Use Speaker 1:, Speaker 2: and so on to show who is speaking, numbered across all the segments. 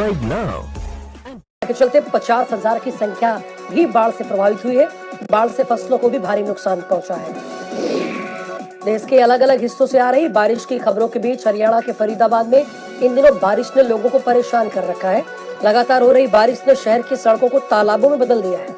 Speaker 1: Subscribe now.
Speaker 2: के चलते 50,000 की संख्या भी बाढ़ से प्रभावित हुई है। बाढ़ से फसलों को भी भारी नुकसान पहुंचा है। देश के अलग अलग हिस्सों से आ रही बारिश की खबरों के बीच हरियाणा के फरीदाबाद में इन दिनों बारिश ने लोगों को परेशान कर रखा है। लगातार हो रही बारिश ने शहर की सड़कों को तालाबों में बदल दिया है।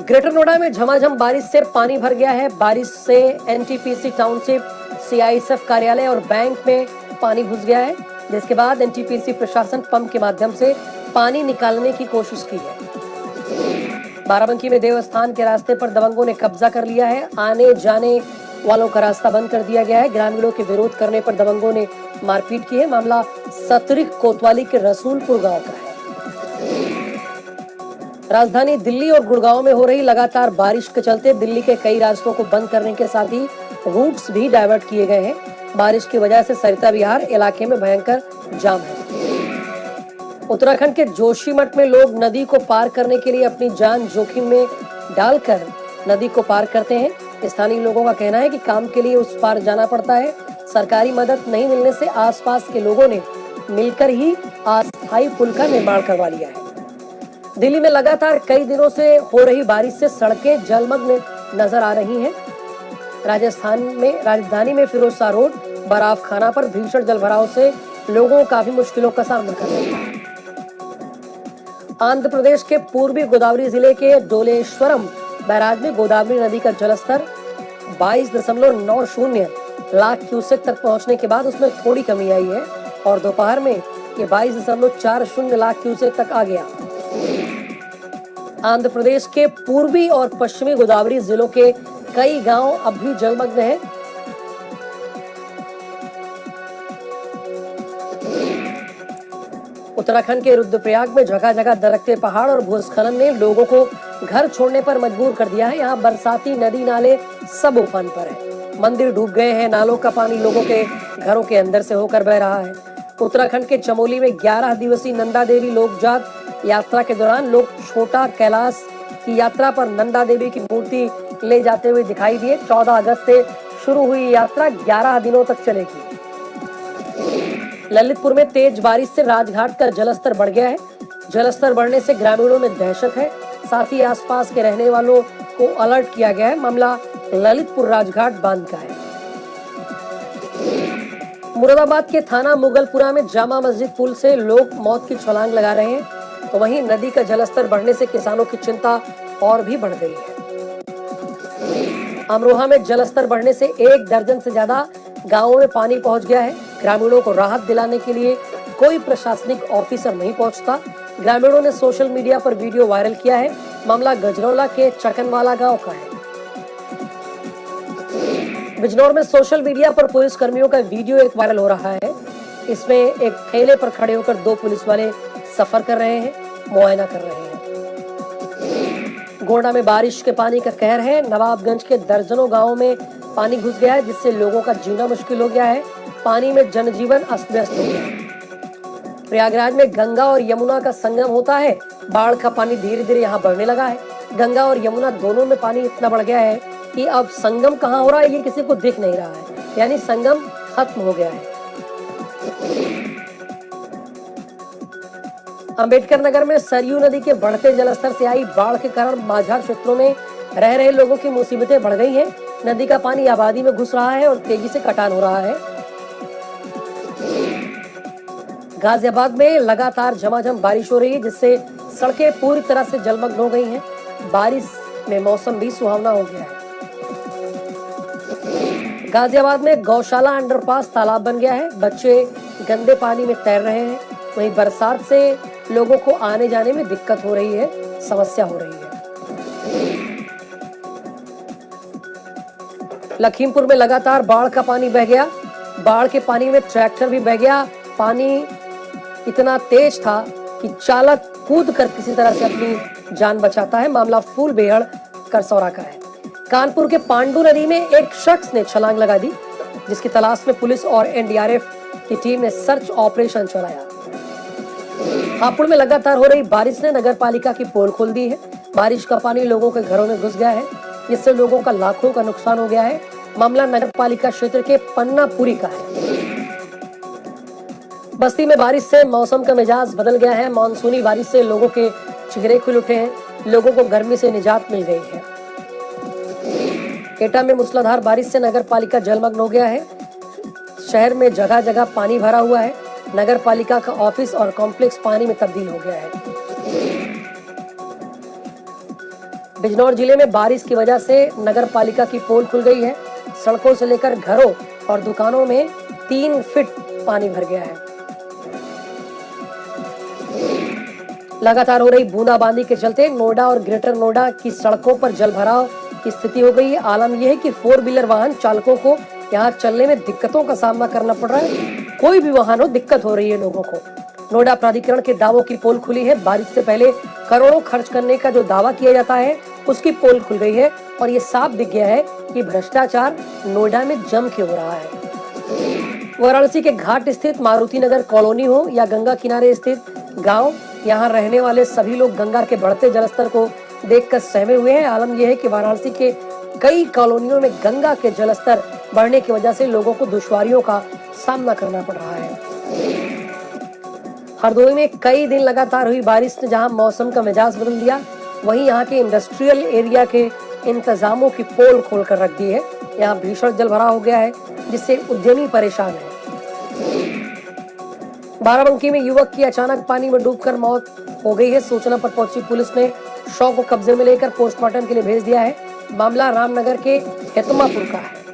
Speaker 2: ग्रेटर नोएडा में झमाझम बारिश से पानी भर गया है। बारिश से एनटीपीसी टाउनशिप, सीआईएसएफ कार्यालय और बैंक में पानी घुस गया है, जिसके बाद एनटीपीसी प्रशासन पंप के माध्यम से पानी निकालने की कोशिश की है। बाराबंकी में देवस्थान के रास्ते पर दबंगों ने कब्जा कर लिया है। आने जाने वालों का रास्ता बंद कर दिया गया है। ग्रामीणों के विरोध करने पर दबंगों ने मारपीट की है। मामला सतरिक कोतवाली के रसूलपुर गांव का है। राजधानी दिल्ली और गुड़गांव में हो रही लगातार बारिश के चलते दिल्ली के कई रास्तों को बंद करने के साथ ही रूट्स भी डाइवर्ट किए गए हैं। बारिश की वजह से सरिता विहार इलाके में भयंकर जाम है। उत्तराखंड के जोशीमठ में लोग नदी को पार करने के लिए अपनी जान जोखिम में डालकर नदी को पार करते हैं। स्थानीय लोगों का कहना है कि काम के लिए उस पार जाना पड़ता है। सरकारी मदद नहीं मिलने से आसपास के लोगों ने मिलकर ही अस्थायी पुल का निर्माण करवा लिया है। दिल्ली में लगातार कई दिनों से हो रही बारिश से सड़कें जलमग्न नजर आ रही हैं। राजधानी में फिरोजशाह रोड, बराफ खाना पर भीषण जलभराव से लोगों को काफी मुश्किलों का सामना करना पड़ा। आंध्र प्रदेश के पूर्वी गोदावरी जिले के डोलेश्वरम बैराज में गोदावरी नदी का जलस्तर 22.90 लाख क्यूसेक तक पहुंचने के बाद उसमें थोड़ी कमी आई है और दोपहर में ये 22.40 लाख क्यूसेक तक आ गया। आंध्र प्रदेश के पूर्वी और पश्चिमी गोदावरी जिलों के कई गांव अब भी जलमग्न हैं। उत्तराखंड के रुद्रप्रयाग में जगह जगह दरकते पहाड़ और भूस्खलन ने लोगों को घर छोड़ने पर मजबूर कर दिया है। यहाँ बरसाती नदी नाले सब उफान पर है। मंदिर डूब गए हैं। नालों का पानी लोगों के घरों के अंदर से होकर बह रहा है। उत्तराखंड के चमोली में 11 दिवसीय नंदा देवी लोकजात यात्रा के दौरान लोग छोटा कैलाश की यात्रा पर नंदा देवी की मूर्ति ले जाते हुए दिखाई दिए। 14 अगस्त से शुरू हुई यात्रा 11 दिनों तक चलेगी। ललितपुर में तेज बारिश से राजघाट का जलस्तर बढ़ गया है। जलस्तर बढ़ने से ग्रामीणों में दहशत है। साथ ही आसपास के रहने वालों को अलर्ट किया गया है। मामला ललितपुर राजघाट बांध का है। मुरादाबाद के थाना मुगलपुरा में जामा मस्जिद पुल से लोग मौत की छलांग लगा रहे हैं, तो वहीं नदी का जलस्तर बढ़ने से किसानों की चिंता और भी बढ़ गई है। अमरोहा में जलस्तर बढ़ने से 1 दर्जन से ज्यादा गांवों में पानी पहुंच गया है। ग्रामीणों को राहत दिलाने के लिए कोई प्रशासनिक ऑफिसर नहीं पहुंचता। ग्रामीणों ने सोशल मीडिया पर वीडियो वायरल किया है। मामला गजरौला के चकनवाला गांव का है। बिजनौर में सोशल मीडिया पर पुलिस कर्मियों का वीडियो एक वायरल हो रहा है। इसमें एक ठेले पर खड़े होकर 2 पुलिस वाले सफर कर रहे हैं, मुआयना कर रहे हैं। गोंडा में बारिश के पानी का कहर है। नवाबगंज के दर्जनों गांवों में पानी घुस गया है, जिससे लोगों का जीना मुश्किल हो गया है। पानी में जनजीवन अस्त व्यस्त हो गया है। प्रयागराज में गंगा और यमुना का संगम होता है। बाढ़ का पानी धीरे धीरे यहाँ बढ़ने लगा है। गंगा और यमुना दोनों में पानी इतना बढ़ गया है कि अब संगम कहाँ हो रहा है ये किसी को दिख नहीं रहा है, यानी संगम खत्म हो गया है। अंबेडकर नगर में सरयू नदी के बढ़ते जलस्तर से आई बाढ़ के कारण माझार क्षेत्रों में रह रहे लोगों की मुसीबतें बढ़ गई हैं। नदी का पानी आबादी में घुस रहा है और तेजी से कटान हो रहा है। गाजियाबाद में लगातार झमाझम बारिश हो रही है, जिससे सड़कें पूरी तरह से जलमग्न हो गई हैं। बारिश में मौसम भी सुहावना हो गया है। गाजियाबाद में गौशाला अंडरपास तालाब बन गया है। बच्चे गंदे पानी में तैर रहे हैं। वहीं बरसात से लोगों को आने जाने में दिक्कत हो रही है, समस्या हो रही है। लखीमपुर में लगातार बाढ़ का पानी बह गया। बाढ़ के पानी में ट्रैक्टर भी बह गया। पानी इतना तेज था कि चालक कूद कर किसी तरह से अपनी जान बचाता है। मामला फूलबेहड़ करसौरा का है। कानपुर के पांडू नदी में एक शख्स ने छलांग लगा दी, जिसकी तलाश में पुलिस और एनडीआरएफ की टीम ने सर्च ऑपरेशन चलाया। हापुड़ में लगातार हो रही बारिश ने नगर पालिका की पोल खोल दी है। बारिश का पानी लोगों के घरों में घुस गया है, जिससे लोगों का लाखों का नुकसान हो गया है। मामला नगर पालिका क्षेत्र के पन्नापुरी का है। बस्ती में बारिश से मौसम का मिजाज बदल गया है। मानसूनी बारिश से लोगों के चेहरे खुल उठे हैं। लोगों को गर्मी से निजात मिल गई है। एटा में मूसलाधार बारिश से नगर पालिका जलमग्न हो गया है। शहर में जगह जगह पानी भरा हुआ है। नगर पालिका का ऑफिस और कॉम्प्लेक्स पानी में तब्दील हो गया है। बिजनौर जिले में बारिश की वजह से नगर पालिका की पोल खुल गई है। सड़कों से लेकर घरों और दुकानों में 3 फीट पानी भर गया है। लगातार हो रही बूंदाबांदी के चलते नोएडा और ग्रेटर नोएडा की सड़कों पर जलभराव की स्थिति हो गई है। आलम यह है कि 4 व्हीलर वाहन चालकों को यहाँ चलने में दिक्कतों का सामना करना पड़ रहा है। कोई भी वाहन हो, दिक्कत हो रही है लोगों को। नोएडा प्राधिकरण के दावों की पोल खुली है। बारिश से पहले करोड़ों खर्च करने का जो दावा किया जाता है उसकी पोल खुल गई है और ये साफ दिख गया है कि भ्रष्टाचार नोएडा में जम के हो रहा है। वाराणसी के घाट स्थित मारुति नगर कॉलोनी हो या गंगा किनारे स्थित गांव, यहाँ रहने वाले सभी लोग गंगा के बढ़ते जलस्तर को देखकर सहमे हुए हैं। आलम यह है कि वाराणसी के कई कॉलोनियों में गंगा के जलस्तर बढ़ने की वजह से लोगों को दुश्वारियों का सामना करना पड़ रहा है। हरदोई में कई दिन लगातार हुई बारिश ने जहां मौसम का मिजाज बदल दिया, वहीं यहाँ के इंडस्ट्रियल एरिया के इंतजामों की पोल खोलकर रख दी है। यहाँ भीषण जलभराव हो गया है जिससे उद्यमी परेशान है। बाराबंकी में युवक की अचानक पानी में डूबकर मौत हो गई है। सूचना पर पहुंची पुलिस ने शव को कब्जे में लेकर पोस्टमार्टम के लिए भेज दिया है। मामला रामनगर के हेतमापुर का है।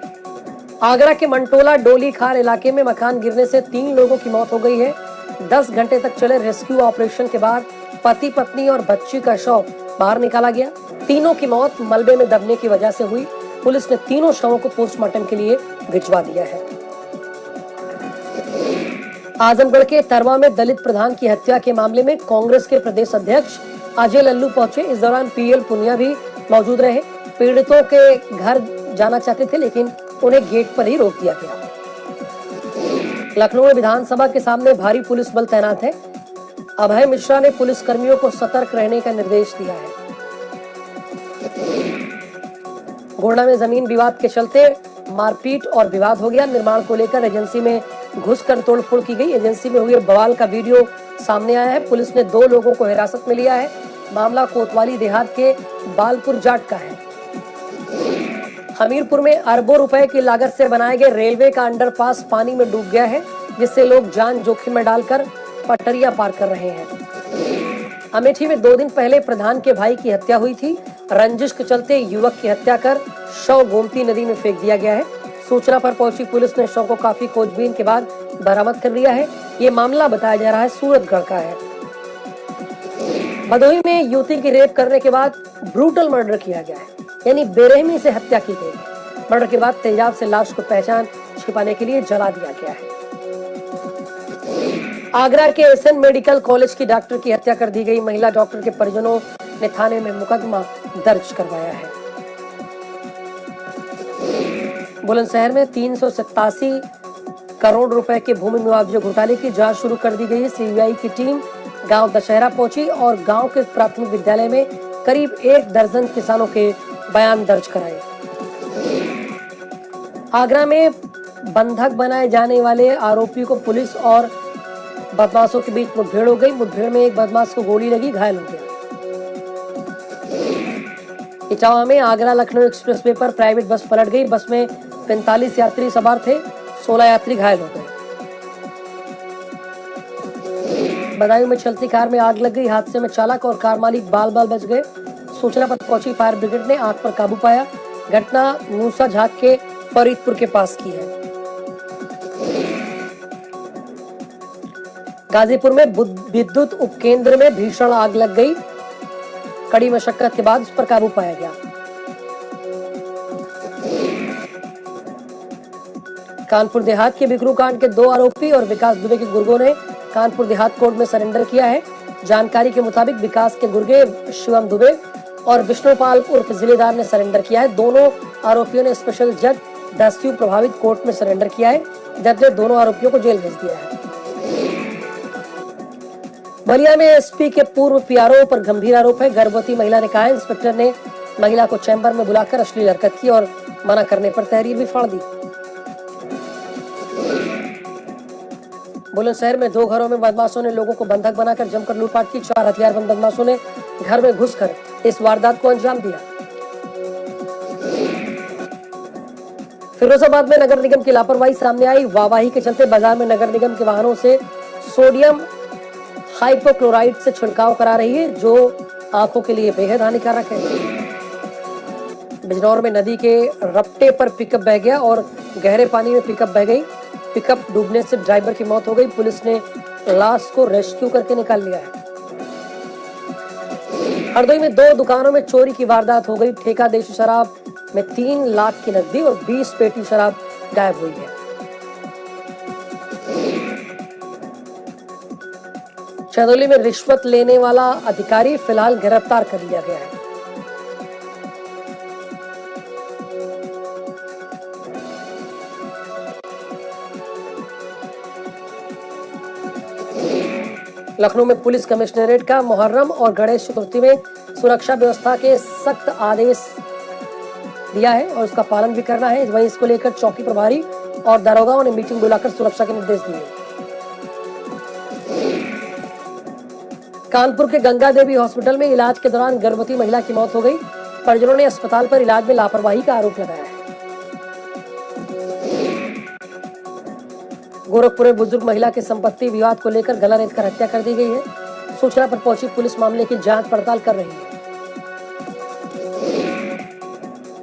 Speaker 2: आगरा के मंटोला डोली खाल इलाके में मकान गिरने से 3 लोगों की मौत हो गई है। 10 घंटे तक चले रेस्क्यू ऑपरेशन के बाद पति पत्नी और बच्ची का शव बाहर निकाला गया। तीनों की मौत मलबे में दबने की वजह से हुई। पुलिस ने तीनों शवों को पोस्टमार्टम के लिए भिजवा दिया है। आजमगढ़ के तरवा में दलित प्रधान की हत्या के मामले में कांग्रेस के प्रदेश अध्यक्ष अजय लल्लू पहुंचे। इस दौरान पीएल पुनिया भी मौजूद रहे। पीड़ितों के घर जाना चाहते थे लेकिन उन्हें गेट पर ही रोक दिया गया। लखनऊ में विधानसभा के सामने भारी पुलिस बल तैनात है। अभय मिश्रा ने पुलिस कर्मियों को सतर्क रहने का निर्देश दिया है। गोंडा में जमीन विवाद के चलते मारपीट और विवाद हो गया। निर्माण को लेकर एजेंसी में घुसकर तोड़फोड़ की गई। एजेंसी में हुए बवाल का वीडियो सामने आया है। पुलिस ने 2 लोगों को हिरासत में लिया है। मामला कोतवाली देहात के बालपुर जाट का है। हमीरपुर में अरबों रुपए की लागत से बनाए गए रेलवे का अंडरपास पानी में डूब गया है, जिससे लोग जान जोखिम में डालकर पटरियां पार कर रहे हैं। अमेठी में 2 दिन पहले प्रधान के भाई की हत्या हुई थी। रंजिश के चलते युवक की हत्या कर शव गोमती नदी में फेंक दिया गया है। सूचना पर पहुंची पुलिस ने शव को काफी खोजबीन के बाद बरामद कर लिया है। ये मामला बताया जा रहा है सूरतगढ़ का है। भदोही में युवती की रेप करने के बाद ब्रूटल मर्डर किया गया है, यानी बेरहमी से हत्या की गई है। मर्डर के बाद तेजाब से लाश को पहचान छिपाने के लिए जला दिया गया है। आगरा के एसएन मेडिकल कॉलेज की डॉक्टर की हत्या कर दी गई। महिला डॉक्टर के परिजनों ने थाने में मुकदमा दर्ज करवाया है। बुलंदशहर में 387 करोड़ रुपए के भूमि मुआवजे घोटाले की जांच शुरू कर दी गई है। सीबीआई की टीम गांव दशहरा पहुंची और गांव के प्राथमिक विद्यालय में करीब 1 दर्जन किसानों के बयान दर्ज कराए। आगरा में बंधक बनाए जाने वाले आरोपी को पुलिस और बदमाशों के बीच मुठभेड़ हो गई। मुठभेड़ में एक बदमाश को गोली लगी, घायल हो गया। इटावा में आगरा लखनऊ एक्सप्रेसवे पर प्राइवेट बस पलट गई। बस में 45 यात्री सवार थे, 16 यात्री घायल हो गए। बदायूं में चलती कार में आग लग गई। हादसे में चालक और कार मालिक बाल बाल बच गए। सूचना पर पहुंची फायर ब्रिगेड ने आग पर काबू पाया। घटना मूसा झाग के फरीदपुर के पास की है। गाजीपुर में विद्युत उपकेंद्र में भीषण आग लग गई। कड़ी मशक्कत के बाद उस पर काबू पाया गया। कानपुर देहात के बिकरू कांड के 2 आरोपी और विकास दुबे के गुर्गों ने कानपुर देहात कोर्ट में सरेंडर किया है। जानकारी के मुताबिक विकास के गुर्गे शिवम दुबे और विष्णुपाल उर्फ जिलेदार ने सरेंडर किया है। दोनों आरोपियों ने स्पेशल जज दस्यु प्रभावित कोर्ट में सरेंडर किया है। जज ने दोनों आरोपियों को जेल भेज दिया है। बलिया में एसपी के पूर्व पीआरओ पर गंभीर आरोप है। गर्भवती महिला ने कहा इंस्पेक्टर ने महिला को चैम्बर में बुलाकर अश्लील हरकत की और मना करने पर तहरीर भी फाड़ दी। बुलंदशहर में 2 घरों में बदमाशों ने लोगों को बंधक बनाकर जमकर लूटपाट की। 4 हथियारबंद बदमाशों ने घर में घुसकर इस वारदात को अंजाम दिया। फिरोजाबाद में नगर निगम की लापरवाही सामने आई। वाहवाही के चलते बाजार में नगर निगम के वाहनों से सोडियम हाइपोक्लोराइड से छिड़काव करा रही है, जो आंखों के लिए बेहद हानिकारक है। बिजनौर में नदी के रपटे पर पिकअप बह गया और गहरे पानी में पिकअप बह गई। पिकअप डूबने से ड्राइवर की मौत हो गई। पुलिस ने लाश को रेस्क्यू करके निकाल लिया है। हरदोई में 2 दुकानों में चोरी की वारदात हो गई। ठेका देशी शराब में 3 लाख की नकदी और 20 पेटी शराब गायब हुई है। चंदौली में रिश्वत लेने वाला अधिकारी फिलहाल गिरफ्तार कर लिया गया है। लखनऊ में पुलिस कमिश्नरेट का मुहर्रम और गणेश चतुर्थी में सुरक्षा व्यवस्था के सख्त आदेश दिया है और उसका पालन भी करना है। वहीं इसको लेकर चौकी प्रभारी और दारोगाओं ने मीटिंग बुलाकर सुरक्षा के निर्देश दिए। कानपुर के गंगा देवी हॉस्पिटल में इलाज के दौरान गर्भवती महिला की मौत हो गई। परिजनों ने अस्पताल पर इलाज में लापरवाही का आरोप लगाया है। गोरखपुर में बुजुर्ग महिला के संपत्ति विवाद को लेकर गला रेतकर हत्या कर दी गई है। सूचना पर पहुंची पुलिस मामले की जांच पड़ताल कर रही है।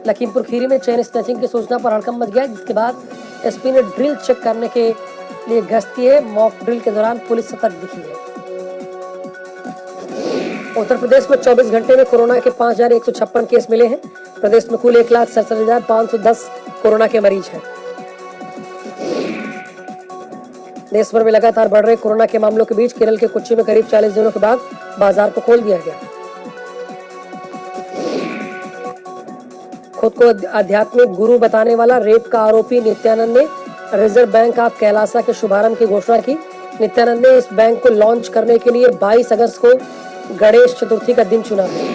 Speaker 2: लखीमपुर खीरी में चेन स्नैचिंग की सूचना पर हड़कंप मच गया, जिसके बाद एसपी ने ड्रिल चेक करने के लिए गश्त की है। मॉक ड्रिल के दौरान पुलिस सतर्क दिखी है। उत्तर प्रदेश में 24 घंटे में कोरोना के 5,156 केस मिले हैं। प्रदेश में कुल 1,67,510 कोरोना के मरीज हैं। देश भर में लगातार बढ़ रहे कोरोना के मामलों के बीच केरल के कोच्चि में करीब 40 दिनों के बाद बाजार को खोल दिया गया। खुद को आध्यात्मिक गुरु बताने वाला रेप का आरोपी नित्यानंद ने रिजर्व बैंक ऑफ कैलासा के शुभारंभ की घोषणा की। नित्यानंद ने इस बैंक को लॉन्च करने के लिए 22 अगस्त को गणेश चतुर्थी का दिन चुना है।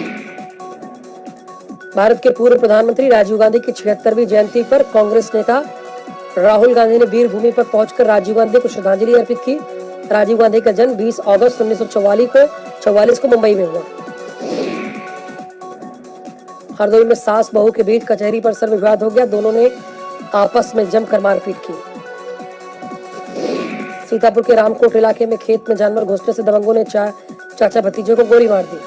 Speaker 2: भारत के पूर्व प्रधानमंत्री राजीव गांधी की 76वीं जयंती पर कांग्रेस नेता राहुल गांधी ने वीर भूमि पर पहुंचकर राजीव गांधी को श्रद्धांजलि अर्पित की। राजीव गांधी का जन्म 20 अगस्त 1944 को मुंबई में हुआ। हरदोई में सास बहू के बीच कचहरी परिसर में विवाद हो गया। दोनों ने आपस में जमकर मारपीट की। सीतापुर के रामकोट इलाके में खेत में जानवर घुसने से दबंगों ने चाचा भतीजे को गोली मार दी।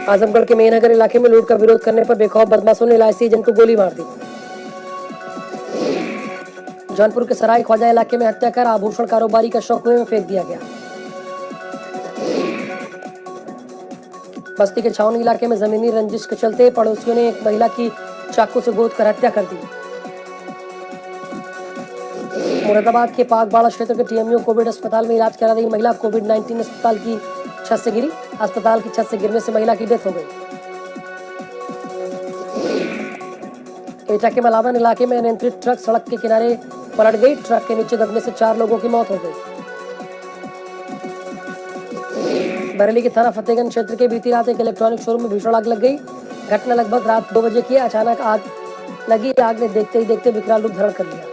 Speaker 2: आजमगढ़ के मेहनगर इलाके में लूट का विरोध करने पर बेखौफ बदमाशों ने एलआईसी एजेंट को गोली मार दी। जौनपुर के सराय ख्वाजा इलाके में हत्या कर आभूषण कारोबारी का शव कुएं में फेंक दिया गया। बस्ती के छावनी इलाके में जमीनी रंजिश के चलते पड़ोसियों ने एक महिला की चाकू से गोद कर हत्या कर दी। मुरादाबाद के पाकबाड़ा क्षेत्र के टीएमयू कोविड अस्पताल में इलाज करा रही महिला कोविड-19 अस्पताल की छत से गिरी। अस्पताल की छत से गिरने से महिला की डेथ हो गई। एटा के मलावन इलाके में अनियंत्रित ट्रक सड़क के किनारे पलट गई। ट्रक के नीचे दबने से 4 लोगों की मौत हो गई। बरेली के थाना फतेहगंज क्षेत्र के बीती रात एक इलेक्ट्रॉनिक शोरूम में भीषण आग लग गई। घटना लगभग रात 2 बजे की। अचानक आग लगी। आग ने देखते ही देखते विकराल रूप धारण कर लिया।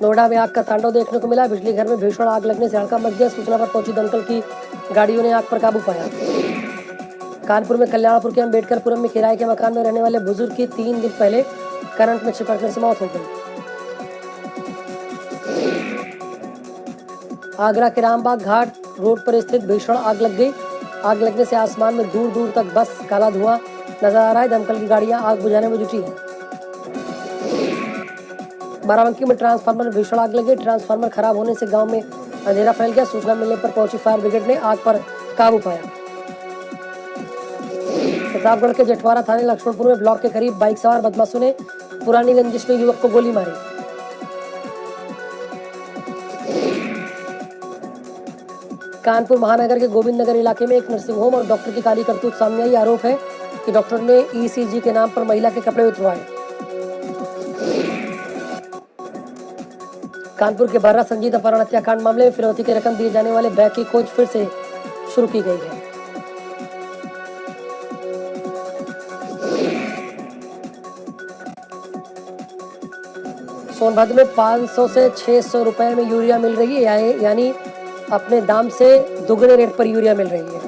Speaker 2: नोएडा में आग का तांडव देखने को मिला। बिजली घर में भीषण आग लगने से हड़कंप मच गया। सूचना पर पहुंची दमकल की गाड़ियों ने आग पर काबू पाया। कानपुर में कल्याणपुर के अम्बेडकरपुरम में किराए के मकान में रहने वाले बुजुर्ग की 3 दिन पहले करंट में चिपकने से मौत हो गई। आगरा के रामबाग घाट रोड पर स्थित भीषण आग लग गई। आग लगने से आसमान में दूर दूर तक बस काला धुआं नजर आ रहा है। दमकल की गाड़ियां आग बुझाने में जुटी हैं। बाराबंकी में ट्रांसफार्मर में भीषण आग लगी। ट्रांसफार्मर खराब होने से गांव में अंधेरा फैल गया। सूचना मिलने पर पहुंची फायर ब्रिगेड ने आग पर काबू पाया। प्रतापगढ़ के जेठवारा थाने लक्ष्मणपुर में ब्लॉक के करीब बाइक सवार बदमाशों ने पुरानी रंजिश में युवक को गोली मारी। कानपुर महानगर के गोविंद नगर इलाके में एक नर्सिंग होम और डॉक्टर की काली करतूत सामने आई। आरोप है कि डॉक्टर ने ईसीजी के नाम पर महिला के कपड़े उतरवाए। कानपुर के बर्रा संजीत अपहरण हत्याकांड मामले में फिरौती की रकम दिए जाने वाले बैग की खोज फिर से शुरू की गई है। सोनभद्र में 500 से 600 रुपए में यूरिया मिल रही है, यानी अपने दाम से दुगने रेट पर यूरिया मिल रही है।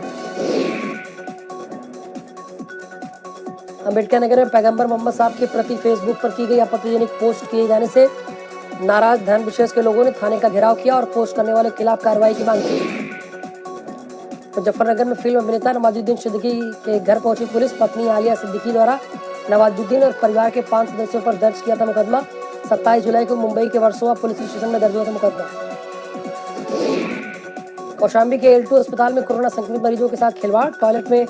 Speaker 2: अम्बेडकर नगर में पैगंबर मोहम्मद साहब के प्रति फेसबुक पर की गई आपत्तिजनक पोस्ट किए जाने से नाराज धर्म विशेष के लोगों ने थाने का घेराव किया और पोस्ट करने वाले के खिलाफ कार्रवाई की मांग की। मुजफ्फरनगर में फिल्म अभिनेता नवाजुद्दीन सिद्दीकी के घर पहुंची पुलिस। पत्नी आलिया सिद्दीकी द्वारा नवाजुद्दीन और परिवार के 5 सदस्यों पर दर्ज किया था मुकदमा। 27 जुलाई को मुंबई के वर्सोवा पुलिस स्टेशन में दर्ज हुआ था मुकदमा। कौशाम्बी के L2 अस्पताल में कोरोना संक्रमित मरीजों के साथ खिलवाड़। टॉयलेट में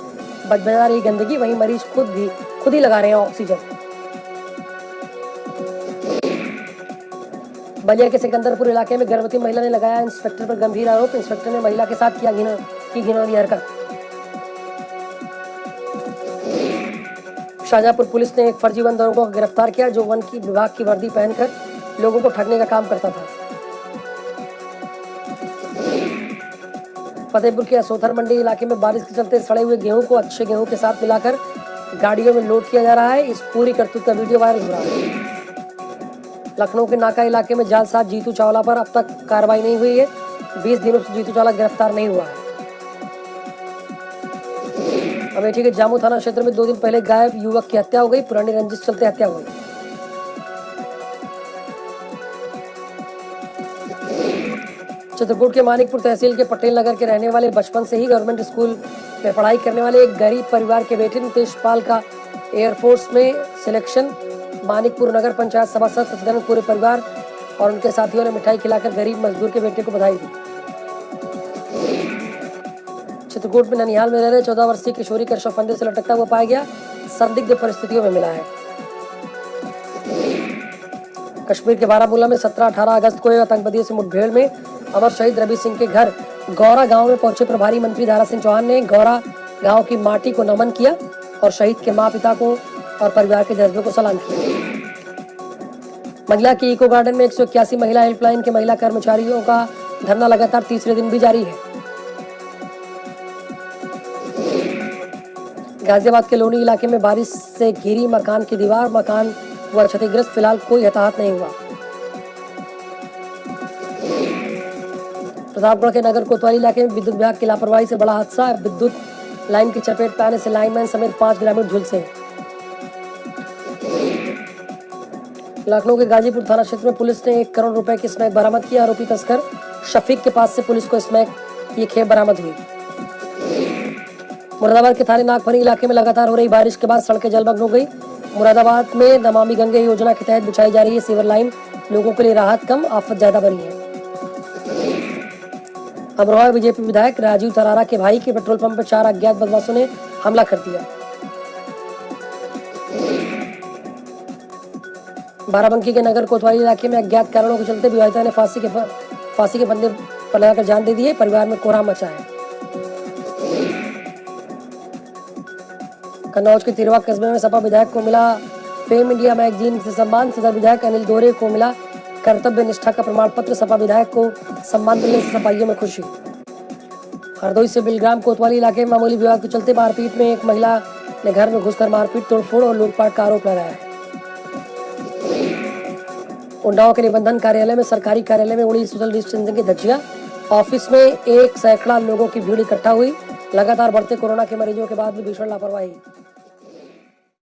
Speaker 2: बदबू रही गंदगी, वहीं मरीज खुद ही लगा रहे हैं ऑक्सीजन। बलिया के सिकंदरपुर इलाके में गर्भवती महिला ने लगाया इंस्पेक्टर पर गंभीर आरोप। इंस्पेक्टर ने महिला के साथ किया घिनौनी हरकत। शाहजहांपुर पुलिस ने एक फर्जी वन दरोगा को गिरफ्तार किया जो वन की विभाग की वर्दी पहनकर लोगों को ठगने का काम करता था। फतेहपुर के असोथर मंडी इलाके में बारिश के चलते सड़े हुए गेहूं को अच्छे गेहूं के साथ मिलाकर गाड़ियों में लोड किया जा रहा है। इस पूरी करतूत का वीडियो वायरल हो रहा है। लखनऊ के नाका इलाके में जालसाज जीतू चावला पर अब तक कार्रवाई नहीं हुई है। 20 दिनों से जीतू चावला गिरफ्तार नहीं हुआ है। अमेठी के जामू थाना क्षेत्र में 2 दिन पहले गायब युवक की हत्या हो गई। पुरानी रंजिश चलते हत्या हुई। चित्रकूट के मानिकपुर तहसील के पटेल नगर के रहने वाले बचपन से ही गवर्नमेंट स्कूल में पढ़ाई करने वाले एक गरीब परिवार के बेटे नितेश पाल का एयरफोर्स में सिलेक्शन। मानिकपुर नगर पंचायत सभासद सचिदानंद पूरे परिवार और उनके साथियों ने मिठाई खिलाकर गरीब मजदूर के बेटे को बधाई दी। चित्रकूट में ननिहाल में रह रहे 14 वर्षीय किशोरी का शव फंदे से लटकता हुआ पाया गया। संदिग्ध परिस्थितियों में मिला है। कश्मीर के बारामूला में 17-18 अगस्त को आतंकवादियों से मुठभेड़ में अमर शहीद रवि सिंह के घर गौरा गांव में पहुंचे प्रभारी मंत्री दारा सिंह चौहान ने गौरा गांव की माटी को नमन किया और शहीद के मां पिता को और परिवार के जज्बे को सलाम किया। मंगला के इको गार्डन में 181 महिला हेल्पलाइन के महिला कर्मचारियों का धरना लगातार तीसरे दिन भी जारी है। गाजियाबाद के लोनी इलाके में बारिश से घिरी मकान की दीवार, मकान हुआ क्षतिग्रस्त। फिलहाल कोई हताहत नहीं हुआ। प्रतापगढ़ के नगर कोतवाली इलाके में विद्युत विभाग की लापरवाही से बड़ा हादसा। विद्युत लाइन की चपेट में आने से लाइनमैन समेत 5 ग्रामीण झुलसे। लखनऊ के गाजीपुर थाना क्षेत्र में पुलिस ने 1 करोड़ रुपए की स्मैक बरामद किया। आरोपी तस्कर शफीक के पास से पुलिस को स्मैक की खेप बरामद हुई। मुरादाबाद के थाने नागफनी इलाके में लगातार हो रही बारिश के बाद सड़कें जलमग्न हो गई। मुरादाबाद में नमामि गंगे योजना के तहत बिछाई जा रही है सीवर लाइन। लोगों के लिए राहत कम, आफत ज्यादा बनी है। अमरोहा बीजेपी विधायक राजीव तरारा के भाई के पेट्रोल पंप पर 4 अज्ञात बदमाशों ने हमला कर दिया। बाराबंकी के नगर कोतवाली इलाके में अज्ञात कारणों के चलते विवाहिता ने फांसी के फंदे पर लगाकर जान दे दी है। परिवार में कोहराम मचा है। कन्नौज के तिरवा कस्बे में सपा विधायक को मिला फेम इंडिया मैगजीन से सम्मान। सदर विधायक अनिल दोरे को मिला कर्तव्य निष्ठा का प्रमाण पत्र। सपा विधायक को सम्मान मिलने से सपाइयों में खुशी। हरदोई से बिलग्राम कोतवाली इलाके में मामूली विवाद के चलते मारपीट में एक महिला ने घर में घुसकर मारपीट, तोड़फोड़ और लूटपाट का आरोप लगाया है। उन्नाव के निबंधन कार्यालय में सरकारी कार्यालय में उड़ी सोशल डिस्टेंसिंग की धज्जियां। ऑफिस में 1 सैकड़ा लोगों की भीड़ इकट्ठा हुई। लगातार बढ़ते कोरोना के मरीजों के बाद भी भीषण लापरवाही।